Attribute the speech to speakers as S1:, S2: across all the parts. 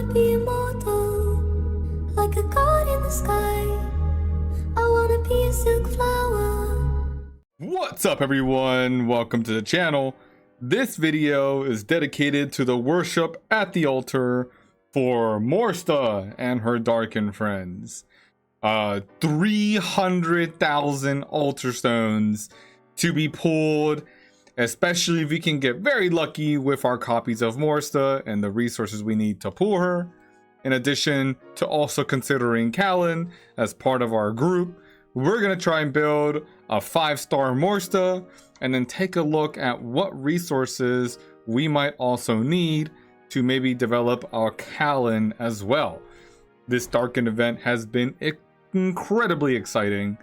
S1: wanna be immortal, like a god in the sky. I wanna be a silk flower.
S2: What's up, everyone? Welcome to the channel. This video is dedicated to the worship at the altar for Morsta and her Darkin friends. 300,000 altar stones to be pulled, especially if we can get very lucky with our copies of Morsta and the resources we need to pull her. In addition to also considering Callan as part of our group, we're going to try and build a 5-star Morsta and then take a look at what resources we might also need to maybe develop our Callan as well. This Darkin event has been incredibly exciting,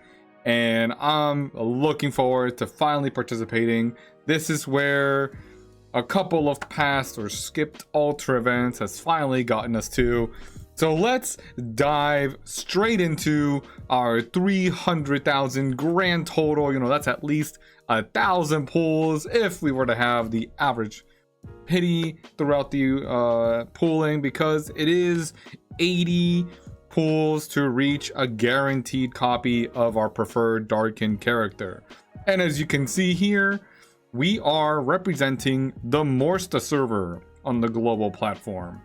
S2: and I'm looking forward to finally participating. This is where a couple of past or skipped altar events has finally gotten us to. So let's dive straight into our 300,000 grand total. You know, that's at least 1,000 pulls if we were to have the average pity throughout the pulling, because it is 80 pulls to reach a guaranteed copy of our preferred Darkin character. And as you can see here, we are representing the Morsta server on the global platform.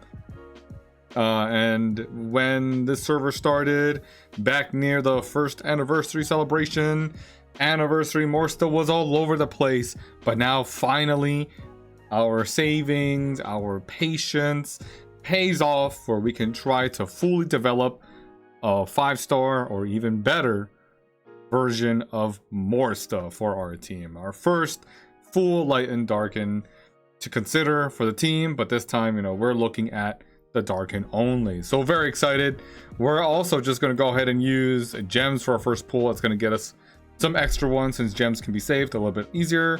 S2: And when this server started back near the first anniversary celebration, anniversary Morsta was all over the place, but now finally our savings, our patience pays off, where we can try to fully develop a 5-star or even better version of Morsta for our team. Our first full light and Darkin to consider for the team, but this time, you know, we're looking at the Darkin only. So very excited. We're also just going to go ahead and use gems for our first pull. It's going to get us some extra ones, since gems can be saved a little bit easier.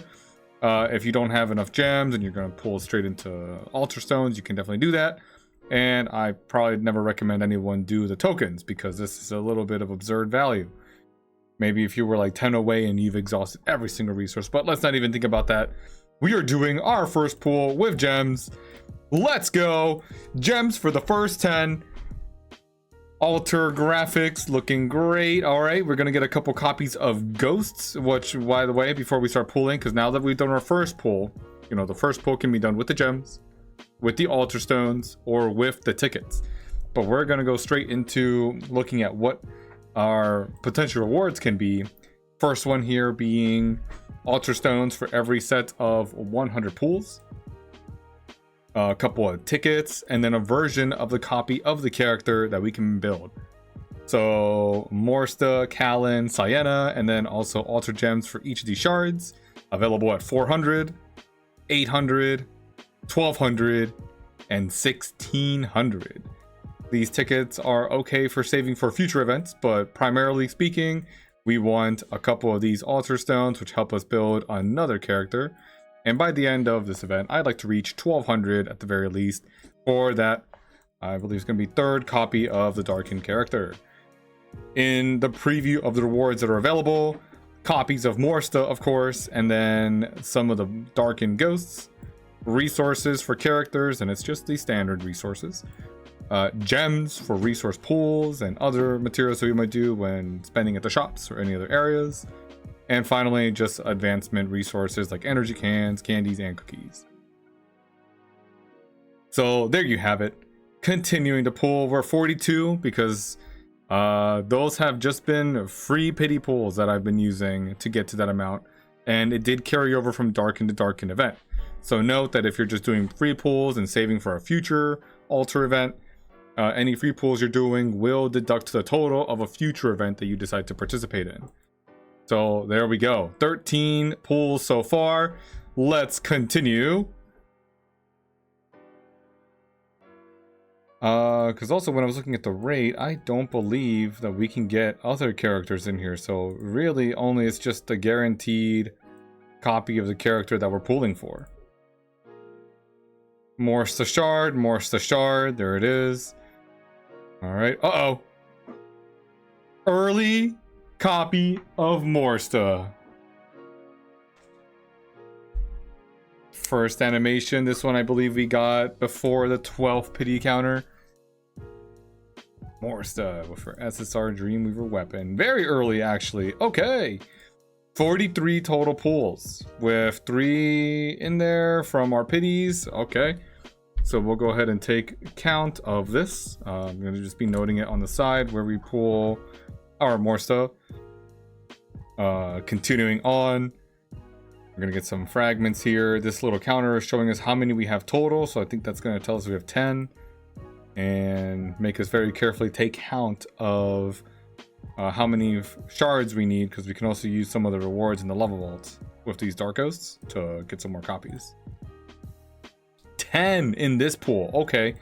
S2: If you don't have enough gems and you're going to pull straight into altar stones, you can definitely do that. And I probably never recommend anyone do the tokens, because this is a little bit of absurd value. Maybe if you were like 10 away and you've exhausted every single resource, but let's not even think about that. We are doing our first pull with gems. Let's go. Gems for the first 10. Altar graphics looking great. All right, we're gonna get a couple copies of ghosts, which, by the way, before we start pulling, because now that we've done our first pull, you know, the first pull can be done with the gems, with the altar stones, or with the tickets. But we're gonna go straight into looking at what our potential rewards can be. First one here being altar stones for every set of 100 pulls, a couple of tickets, and then a version of the copy of the character that we can build. So Morsta, Callan, Sienna, and then also altar gems for each of these shards, available at 400, 800, 1200, and 1600. These tickets are okay for saving for future events, but primarily speaking, we want a couple of these altar stones, which help us build another character. And by the end of this event, I'd like to reach 1200 at the very least for that, I believe, it's going to be third copy of the Darkin character. In the preview of the rewards that are available, copies of Morsta, of course, and then some of the Darkin ghosts, resources for characters, and it's just the standard resources. Gems for resource pools and other materials that we might do when spending at the shops or any other areas. And finally, just advancement resources like energy cans, candies, and cookies. So there you have it. Continuing to pull, we're 42 because those have just been free pity pulls that I've been using to get to that amount. And it did carry over from Darkin to Darkin event. So note that if you're just doing free pulls and saving for a future altar event, any free pulls you're doing will deduct to the total of a future event that you decide to participate in. So there we go. 13 pulls so far. Let's continue. Because also when I was looking at the rate, I don't believe that we can get other characters in here. So really only it's just a guaranteed copy of the character that we're pulling for. Morsta shard. There it is. All right. Uh-oh. Early copy of Morsta. First animation. This one I believe we got before the 12th pity counter. More stuff for SSR Dreamweaver weapon. Very early, actually. Okay. 43 total pulls with 3 in there from our pities. Okay. So we'll go ahead and take count of this. I'm going to just be noting it on the side where we pull our more stuff. Continuing on. We're going to get some fragments here. This little counter is showing us how many we have total. So I think that's going to tell us we have 10. And make us very carefully take count of how many shards we need, because we can also use some of the rewards in the level vaults with these dark ghosts to get some more copies. 10 in this pool. Okay.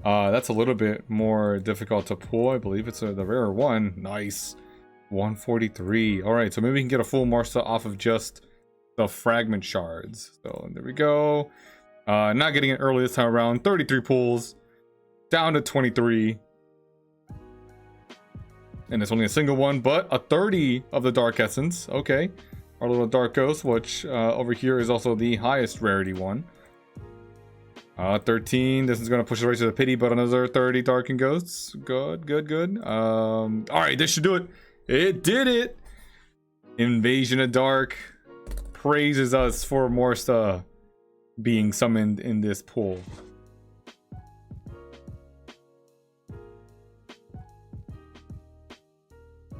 S2: That's a little bit more difficult to pull. I believe it's the rare one. Nice. 143. All right, so maybe we can get a full Marsta off of just the fragment shards. So there we go. Not getting it early this time around. 33 pulls. Down to 23. And it's only a single one, but a 30 of the Dark Essence. Okay. Our little Dark Ghost, which over here is also the highest rarity one. 13. This is going to push us right to the pity, but another 30 Darkin Ghosts. Good, good, good. All right, this should do it. It did it. Invasion of Dark praises us for Morsta being summoned in this pool.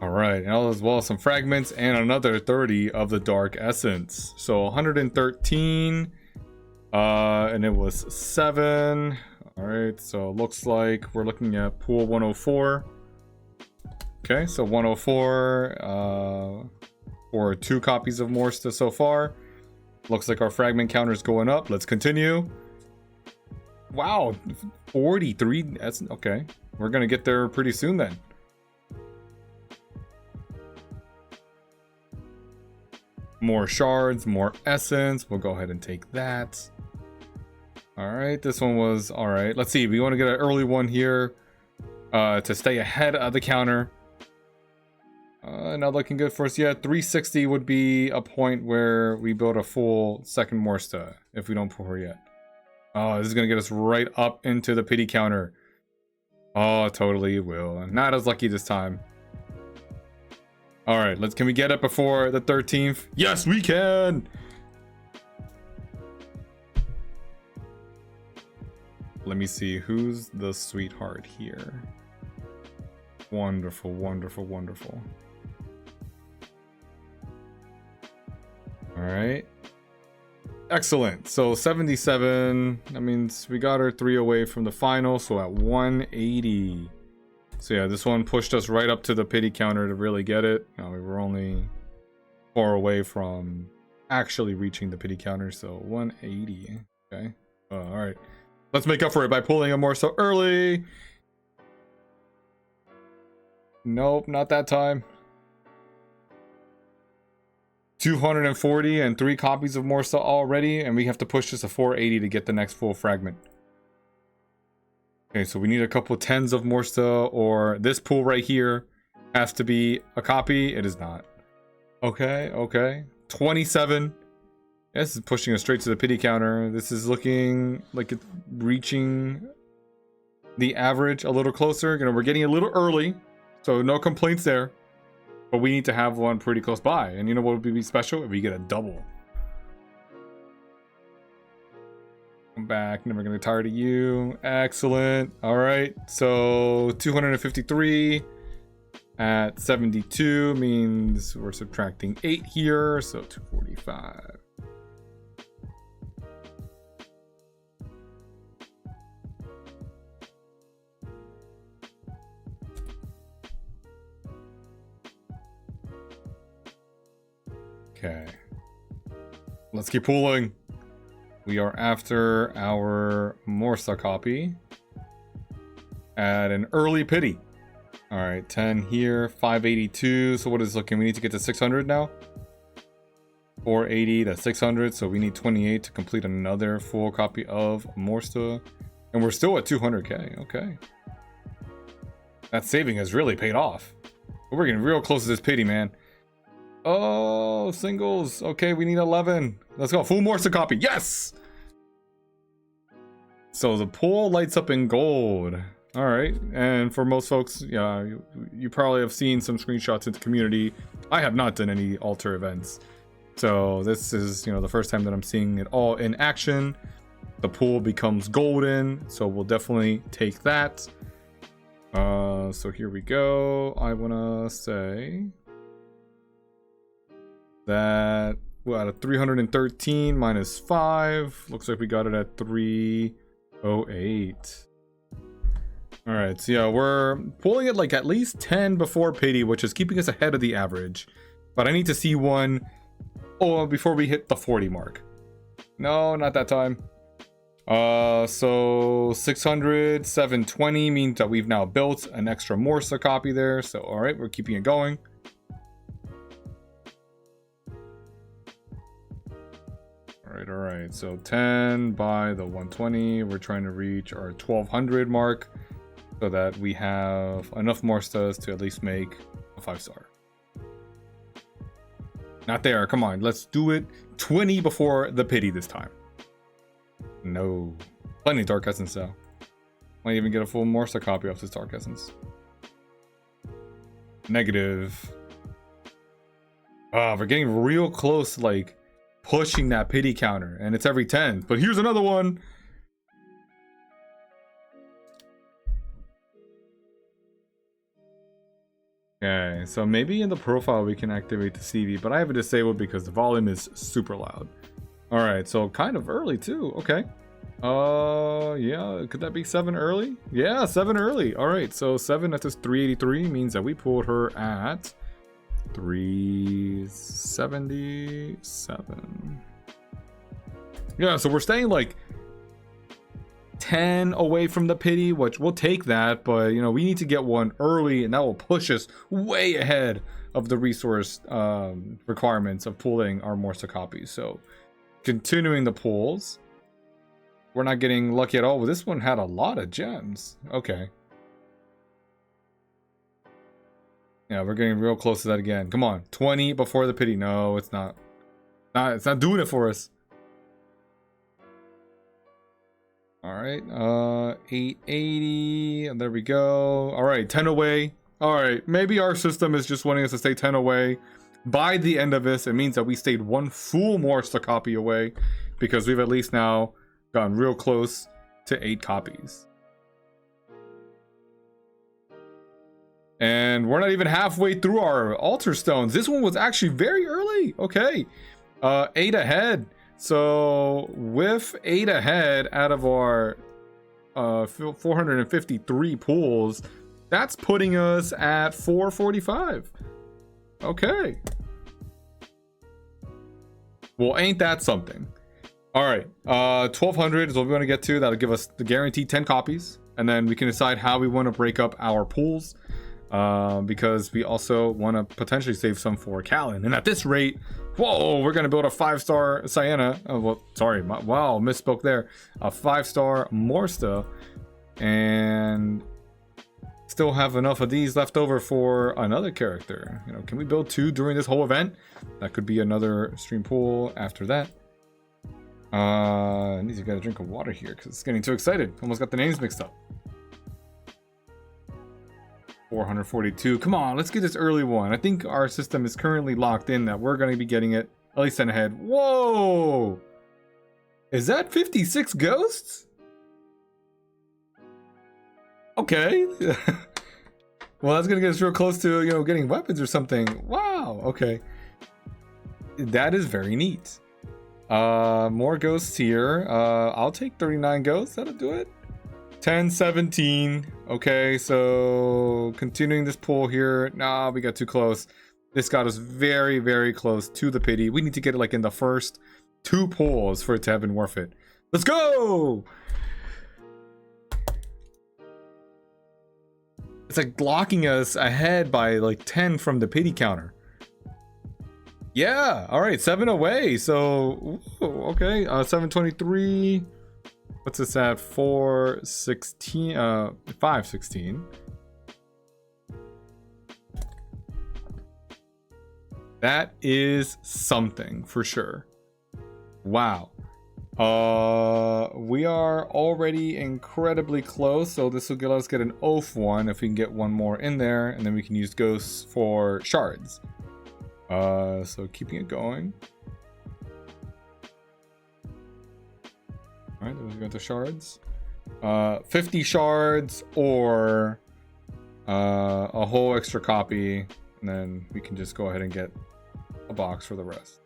S2: All right, and as well as some fragments and another 30 of the Dark Essence. So 113, and it was 7. All right, so it looks like we're looking at pool 104. Okay, so 104 for 2 copies of Morsta so far. Looks like our fragment counter is going up. Let's continue. Wow, 43. That's okay. We're gonna get there pretty soon then. More shards, more essence. We'll go ahead and take that. All right, this one was all right. Let's see. We want to get an early one here to stay ahead of the counter. Not looking good for us yet. 360 would be a point where we build a full second Morsta if we don't pull her yet. Oh, this is gonna get us right up into the pity counter. Oh, totally will. Not as lucky this time. All right, can we get it before the 13th? Yes, we can. Let me see who's the sweetheart here. Wonderful, wonderful, wonderful. All right. Excellent. So 77. That means we got her 3 away from the final. So at 180. So yeah, this one pushed us right up to the pity counter to really get it. We were only 4 away from actually reaching the pity counter. So 180. Okay. All right. Let's make up for it by pulling a more so early. Nope, not that time. 240 and 3 copies of Morsta already, and we have to push this to 480 to get the next full fragment. Okay, so we need a couple 10s of Morsta, or this pool right here has to be a copy. It is not. Okay, okay. 27. This is pushing us straight to the pity counter. This is looking like it's reaching the average a little closer. We're getting a little early, so no complaints there. But we need to have one pretty close by. And you know what would be special? If we get a double. Come back. Never gonna get tired of you. Excellent. All right. So 253 at 72 means we're subtracting 8 here. So 245. Okay, let's keep pulling. We are after our Morsta copy at an early pity. All right, 10 here, 582. So what is looking? We need to get to 600 now. 480 to 600. So we need 28 to complete another full copy of Morsta, and we're still at 200k. Okay, that saving has really paid off. We're getting real close to this pity, man. Oh, singles. Okay, we need 11. Let's go. Full Morsta copy. Yes! So the pool lights up in gold All right. And for most folks, yeah, you probably have seen some screenshots in the community. I have not done any altar events. So this is, the first time that I'm seeing it all in action. The pool becomes golden, so we'll definitely take that. So here we go. I want to say that we're at a 313 minus 5. Looks like we got it at 308. All right, so yeah, we're pulling it like at least 10 before pity, which is keeping us ahead of the average. But I need to see one before we hit the 40 mark. No, not that time. So 600, 720 means that we've now built an extra Morsa copy there. So, all right, we're keeping it going. All right. So 10 by the 120. We're trying to reach our 1200 mark so that we have enough Morstas to at least make a 5-star. Not there. Come on, let's do it. 20 before the pity this time. No. Plenty of Dark Essence though. Might even get a full Morsa copy of this Dark Essence. Negative. We're getting real close to like pushing that pity counter, and it's every 10. But here's another one. Okay, so maybe in the profile we can activate the CV, but I have it disabled because the volume is super loud. All right, so kind of early too. Okay. Yeah, could that be 7 early? Yeah, 7 early. All right, so 7 at this 383 means that we pulled her at 377. Yeah, so we're staying like 10 away from the pity, which we'll take that, but we need to get one early, and that will push us way ahead of the resource requirements of pulling our Morsa copies. So continuing the pulls. We're not getting lucky at all. Well, this one had a lot of gems. Okay. Yeah, we're getting real close to that again. Come on, 20 before the pity. No, it's not. It's not doing it for us. All right, 880, and there we go. All right, 10 away. All right, maybe our system is just wanting us to stay 10 away. By the end of this, it means that we stayed one full Morsa copy away, because we've at least now gotten real close to 8 copies. And we're not even halfway through our altar stones. This one was actually very early. Okay, 8 ahead. So with 8 ahead out of our 453 pulls, that's putting us at 445. Okay. Well, ain't that something? All right, 1200 is what we want to get to. That'll give us the guaranteed 10 copies, and then we can decide how we want to break up our pools, because we also want to potentially save some for Callan. And at this rate, whoa, we're going to build a 5-star Sienna. Oh, well, sorry, wow, misspoke there. A 5-star Morsta, and still have enough of these left over for another character. Can we build 2 during this whole event? That could be another stream pool after that. I need to get a drink of water here because it's getting too excited. Almost got the names mixed up. 442. Come on, let's get this early one. I think our system is currently locked in that we're going to be getting it at least 10 ahead. Whoa! Is that 56 ghosts? Okay. Well, that's going to get us real close to, getting weapons or something. Wow, okay. That is very neat. More ghosts here. I'll take 39 ghosts. That'll do it. 10, 17. Okay, so continuing this pull here. Nah, we got too close. This got us very, very close to the pity. We need to get it like in the first 2 pulls for it to have been worth it. Let's go! It's like blocking us ahead by like 10 from the pity counter. Yeah, all right, 7 away. So, ooh, okay, 723. What's this at? 416, 516. That is something for sure. Wow. We are already incredibly close, so this will let us get an oath one if we can get one more in there, and then we can use ghosts for shards. So keeping it going. All right, let's go to shards. 50 shards or a whole extra copy, and then we can just go ahead and get a box for the rest.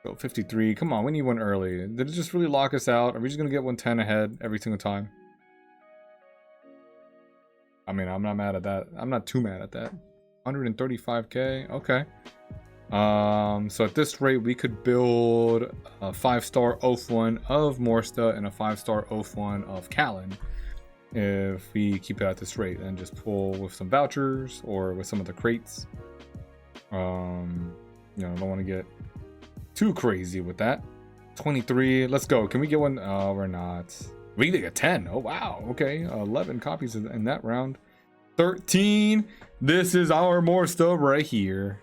S2: So 53, come on, we need one early. Did it just really lock us out? Are we just gonna get 110 ahead every single time? I mean, I'm not mad at that. I'm not too mad at that. 135k, okay. So at this rate, we could build a 5-star oath one of Morsta and a 5-star oath one of Callan if we keep it at this rate, and just pull with some vouchers or with some of the crates. You know, I don't want to get too crazy with that. 23, let's go. Can we get one? Oh, we're not. We need to get 10. Oh wow, okay. 11 copies in that round. 13, this is our Morsta right here.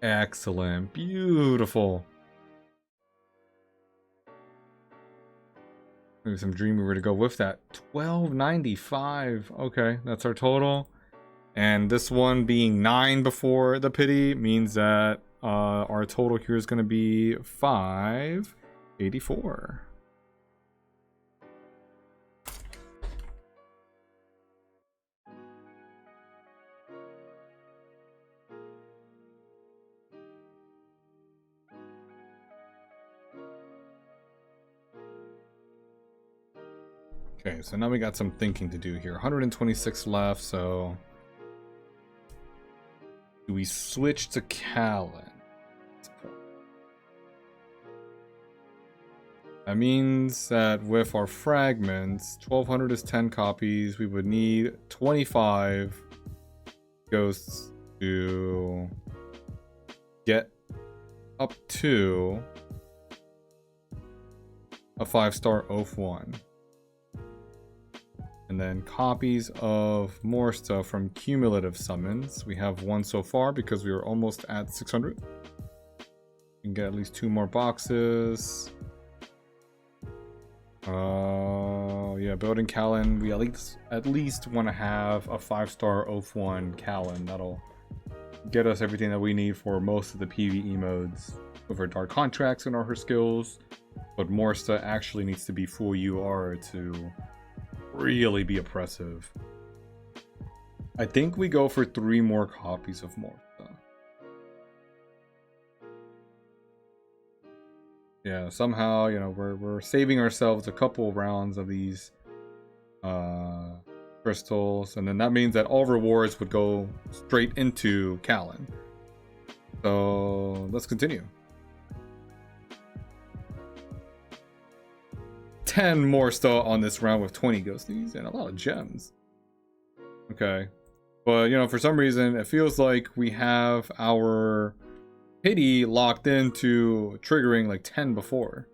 S2: Excellent, beautiful. Maybe some Dreamweaver to go with that. 1295. Okay, that's our total. And this one being 9 before the pity means that our total here is going to be 584. Okay, so now we got some thinking to do here. 126 left, so do we switch to Callan? That means that with our fragments, 1200 is 10 copies. We would need 25 ghosts to get up to a 5-star oath one. And then copies of more stuff from cumulative summons. We have 1 so far because we were almost at 600. We can get at least 2 more boxes. Yeah, building Callan. We at least want to have a 5-star oath one Callan. That'll get us everything that we need for most of the PvE modes with our dark contracts and her skills. But Morsta actually needs to be full UR to really be oppressive. I think we go for 3 more copies of Morsta. Yeah, somehow, you know, we're saving ourselves a couple rounds of these crystals, and then that means that all rewards would go straight into Callan. So let's continue. 10 more still on this round with 20 ghosties and a lot of gems. Okay, but you know, for some reason it feels like we have our pity locked into triggering like 10 before.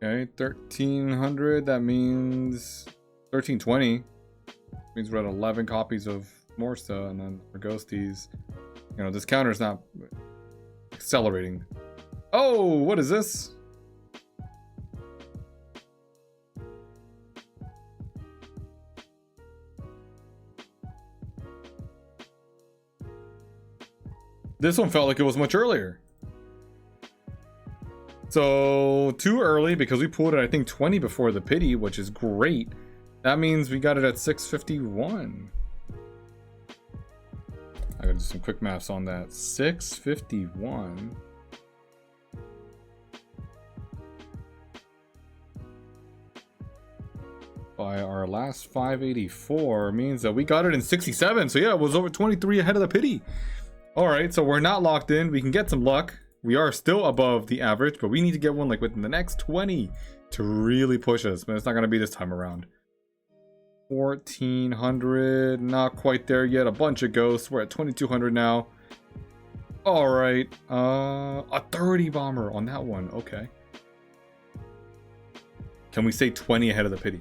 S2: Okay, 1300, that means 1320 means we're at 11 copies of Morsta, and then for ghosties, you know, this counter is not accelerating. Oh, what is this? This one felt like it was much earlier. So too early because we pulled it, I think, 20 before the pity, which is great. That means we got it at 651. I gotta do some quick maths on that. 651. By our last 584 means that we got it in 67. So yeah, it was over 23 ahead of the pity. All right, so we're not locked in. We can get some luck. We are still above the average, but we need to get one like within the next 20 to really push us. But it's not going to be this time around. 1400, not quite there yet. A bunch of ghosts. We're at 2200 now. All right, a 30 bomber on that one. Okay. Can we say 20 ahead of the pity?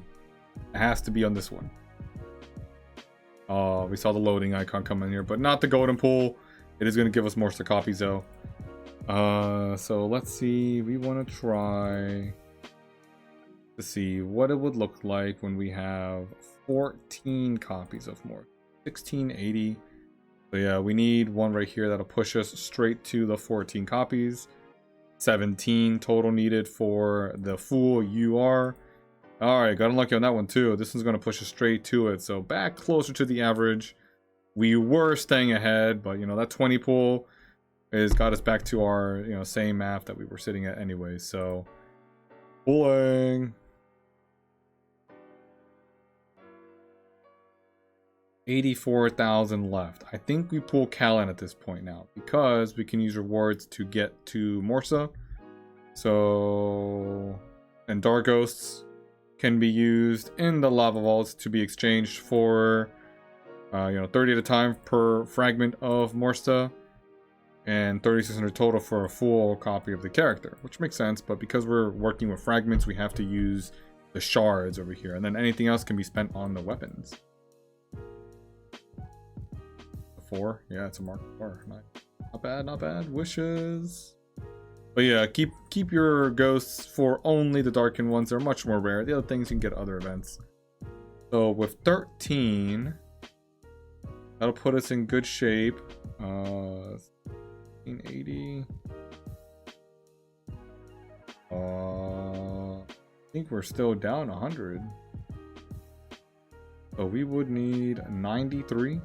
S2: It has to be on this one. We saw the loading icon come in here, but not the golden pool. It is going to give us more copies though. So let's see. We want to try to see what it would look like when we have 14 copies of more. 1680. So yeah, we need one right here that'll push us straight to the 14 copies. 17 total needed for the full UR. Alright, got unlucky on that one too. This one's going to push us straight to it. So back closer to the average. We were staying ahead, but you know, that 20 pull has got us back to our, you know, same map that we were sitting at anyway. So pulling. 84,000 left. I think we pull Callan at this point now because we can use rewards to get to Morsa. So, and Dark Ghosts can be used in the lava vaults to be exchanged for, you know, 30 at a time per fragment of Morsa, and 3,600 total for a full copy of the character, which makes sense. But because we're working with fragments, we have to use the shards over here, and then anything else can be spent on the weapons. 4, yeah, it's a mark 4. Not bad, not bad. Wishes. But yeah, keep your ghosts for only the Darkin ones. They're much more rare. The other things you can get other events. So with 13, that'll put us in good shape. 1680. I think we're still down 100. So we would need 93.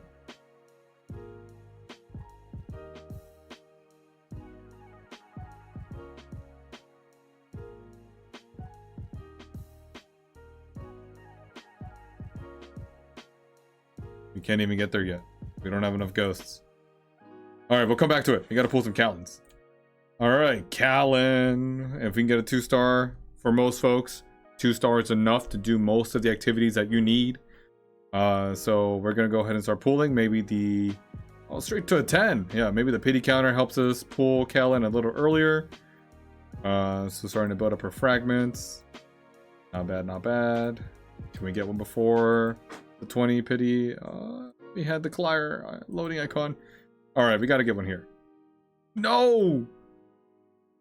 S2: We can't even get there yet. We don't have enough ghosts. Alright, we'll come back to it. We gotta pull some Callans. Alright, Callan. If we can get a 2-star, for most folks, 2 stars enough to do most of the activities that you need. So we're gonna go ahead and start pulling. Maybe the... Oh, straight to a 10. Yeah, maybe the pity counter helps us pull Callan a little earlier. So starting to build up our fragments. Not bad, not bad. Can we get one before the 20 pity? We had the Clier loading icon. Alright, we gotta get one here. No!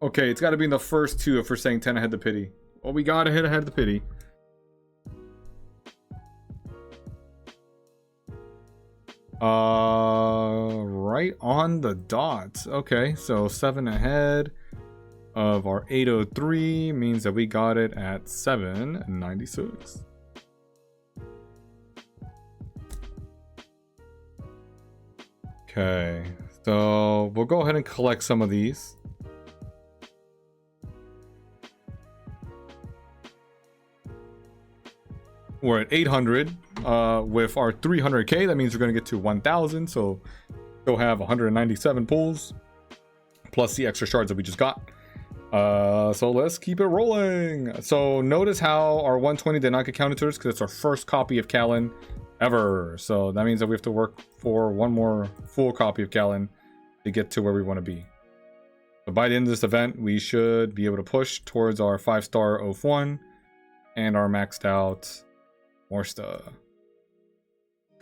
S2: Okay, it's gotta be in the first 2 if we're saying 10 ahead the pity. Well, we gotta hit ahead the pity. Right on the dot. Okay, so 7 ahead of our 803 means that we got it at 796. Okay, so we'll go ahead and collect some of these. We're at 800 with our 300k. That means we're going to get to 1000. So we'll have 197 pulls plus the extra shards that we just got. So let's keep it rolling. So notice how our 120 did not get counted to us because it's our first copy of Callan ever. So that means that we have to work for one more full copy of Callan to get to where we want to be. So by the end of this event, we should be able to push towards our 5-star Oath 1 and our maxed out Morsta.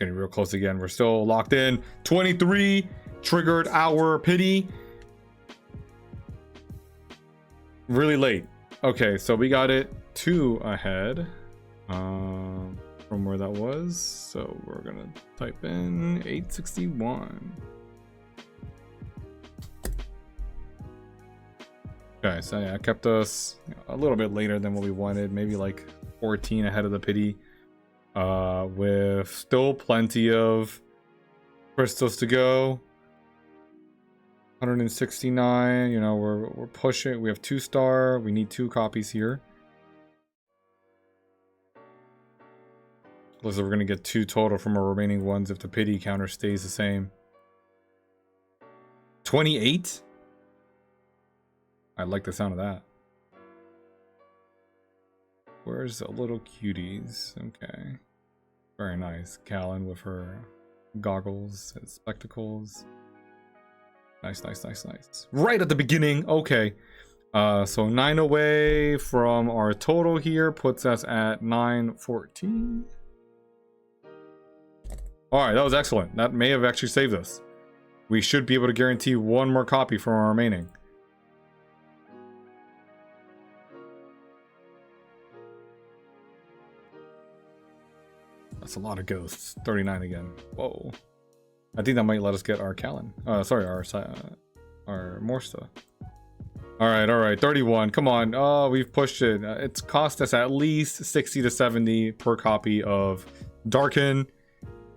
S2: Getting real close again. We're still locked in. 23 triggered our pity. Really late. Okay, so we got it 2 ahead from where that was. So we're gonna type in 861. Okay, so yeah, it kept us a little bit later than what we wanted. Maybe like 14 ahead of the pity. With still plenty of crystals to go. 169, you know, we're pushing. We have 2-star. We need 2 copies here. Looks like we're gonna get 2 total from our remaining ones if the pity counter stays the same. 28. I like the sound of that. Where's the little cuties? Okay. Very nice. Callan with her goggles and spectacles. Nice, nice, nice, nice. Right at the beginning. Okay. So 9 away from our total here puts us at 914. All right, that was excellent. That may have actually saved us. We should be able to guarantee one more copy from our remaining. That's a lot of ghosts. 39 again. Whoa. I think that might let us get our Callan. Sorry, our Morsta. All right, 31. Come on. Oh, we've pushed it. It's cost us at least 60 to 70 per copy of Darkin,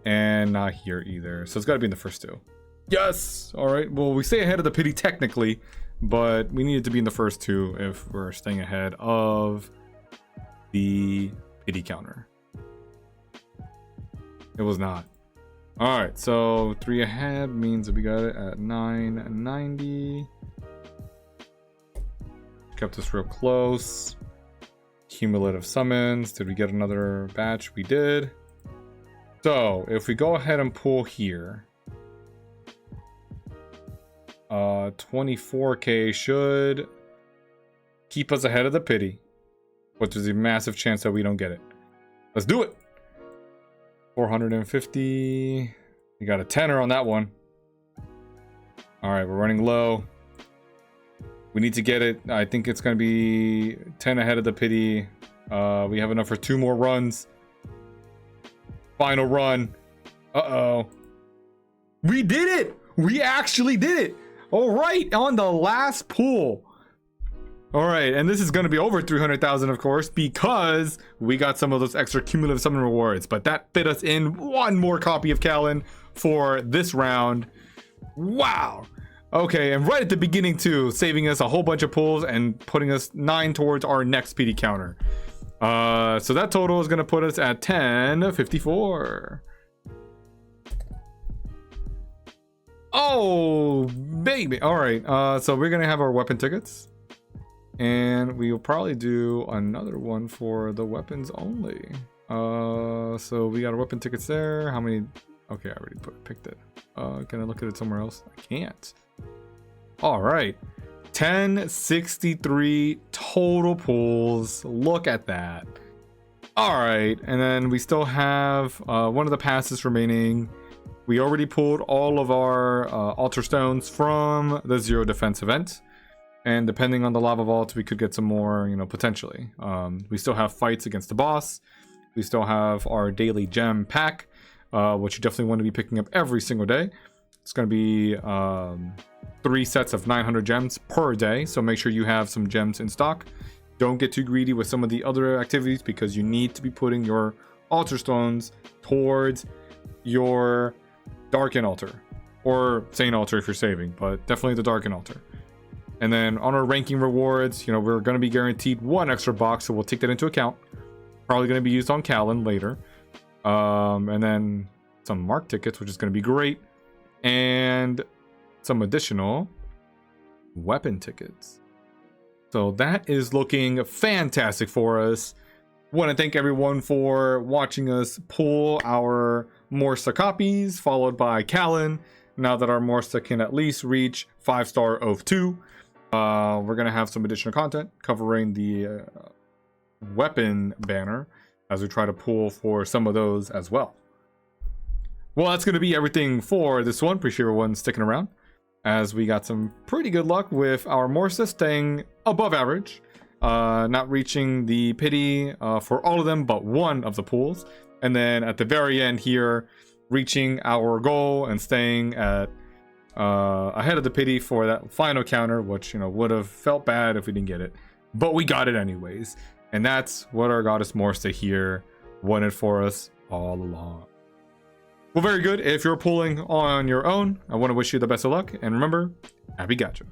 S2: and not here either. So it's got to be in the first two. Yes. All right. Well, we stay ahead of the pity technically, but we needed to be in the first two if we're staying ahead of the pity counter. It was not. All right, so 3 ahead means that we got it at 990. Kept us real close. Cumulative summons. Did we get another batch? We did. So if we go ahead and pull here, 24k should keep us ahead of the pity, which is a massive chance that we don't get it. Let's do it. 450. You got a tenner on that one. All right, we're running low. We need to get it. I think it's going to be 10 ahead of the pity. We have enough for 2 more runs. Final run. Uh-oh. We did it. We actually did it. All right, on the last pull. All right, and this is going to be over 300,000, of course, because we got some of those extra cumulative summon rewards. But that fit us in 1 more copy of Callan for this round. Wow. Okay, and right at the beginning too, saving us a whole bunch of pulls and putting us 9 towards our next PD counter. So that total is going to put us at 1054. Oh, baby. All right, so we're going to have our weapon tickets. And we will probably do another one for the weapons only. So we got our weapon tickets there. How many? Okay, I already picked it. Can I look at it somewhere else? I can't. All right. 1063 total pulls. Look at that. All right. And then we still have one of the passes remaining. We already pulled all of our altar stones from the Zero Defense event. And depending on the lava vault, we could get some more, potentially. We still have fights against the boss. We still have our daily gem pack, which you definitely want to be picking up every single day. It's going to be 3 sets of 900 gems per day. So make sure you have some gems in stock. Don't get too greedy with some of the other activities because you need to be putting your altar stones towards your Darkin altar. Or Saint altar if you're saving, but definitely the Darkin altar. And then on our ranking rewards, we're going to be guaranteed 1 extra box, so we'll take that into account. Probably going to be used on Callan later. And then some mark tickets, which is going to be great. And some additional weapon tickets. So that is looking fantastic for us. Want to thank everyone for watching us pull our Morsta copies, followed by Callan. Now that our Morsta can at least reach 5-star Oath 2. We're going to have some additional content covering the weapon banner as we try to pull for some of those as well. Well, that's going to be everything for this one. Appreciate everyone sticking around as we got some pretty good luck with our Morsta staying above average, not reaching the pity for all of them but 1 of the pools. And then at the very end here, reaching our goal and staying at ahead of the pity for that final counter, which would have felt bad if we didn't get it, but we got it anyways. And that's what our goddess Morsta here wanted for us all along. Well, very good. If you're pulling on your own, I want to wish you the best of luck, and remember, happy gacha.